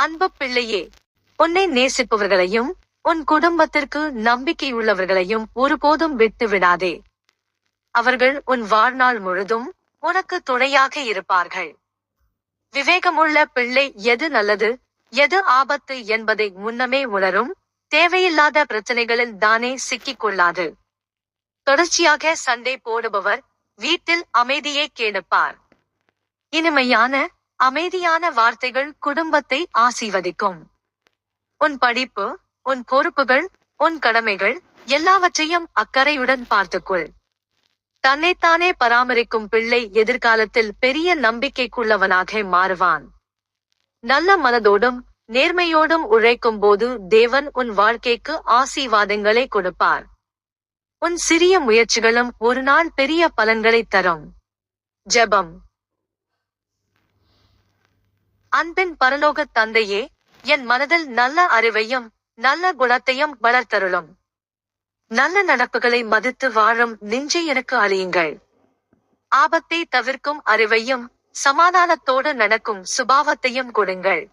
அன்பு பிள்ளையே, உன்னை நேசிப்பவர்களையும் உன் குடும்பத்திற்கு நம்பிக்கையுள்ளவர்களையும் ஒருபோதும் விட்டு விடாதே. அவர்கள் உன் வாழ்நாள் முழுதும் உனக்கு துணையாக இருப்பார்கள். விவேகமுள்ள பிள்ளை எது நல்லது, எது ஆபத்து என்பதை முன்னமே உணரும். தேவையில்லாத பிரச்சனைகளில் தானே சிக்கிக் கொள்ளாது. தொடர்ச்சியாக சண்டை போடுபவர் வீட்டில் அமைதியை கெடுப்பார். இனிமையான அமைதியான வார்த்தைகள் குடும்பத்தை ஆசீர்வதிக்கும். உன் படிப்பு, உன் பொறுப்புகள், உன் கடமைகள் எல்லாவற்றையும் அக்கறையுடன் பார்த்துக்கொள். தன்னைத்தானே பராமரிக்கும் பிள்ளை எதிர்காலத்தில் பெரிய நம்பிக்கைக்குள்ளவனாக மாறுவான். நல்ல மனதோடும் நேர்மையோடும் உழைக்கும் போது தேவன் உன் வாழ்க்கைக்கு ஆசீர்வாதங்களை கொடுப்பார். உன் சிறிய முயற்சிகளும் ஒரு நாள் பெரிய பலன்களை தரும். ஜெபம். அன்பின் பரலோகத் தந்தையே, என் மனதில் நல்ல அறிவையும் நல்ல குணத்தையும் வளர்த்தருளும். நல்ல நடப்புகளை மதித்து வாழும் நெஞ்சை எனக்கு அளியுங்கள். ஆபத்தை தவிர்க்கும் அறிவையும் சமாதானத்தோடு நடக்கும் சுபாவத்தையும் கொடுங்கள்.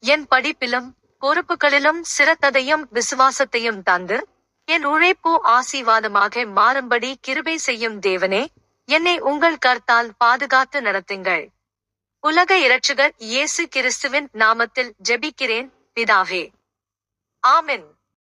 என் படிப்பிலும் பொறுப்புகளிலும் சிரத்தையும் விசுவாசத்தையும் தந்து என் உழைப்பு ஆசீர்வாதமாக மாறும்படி கிருபை செய்யும் தேவனே, என்னை உங்கள் கர்த்தால் பாதுகாத்து நடத்துங்கள். உலக இரட்சகர் இயேசு கிறிஸ்துவின் நாமத்தில் ஜெபிக்கிறேன் பிதாவே. ஆமென்.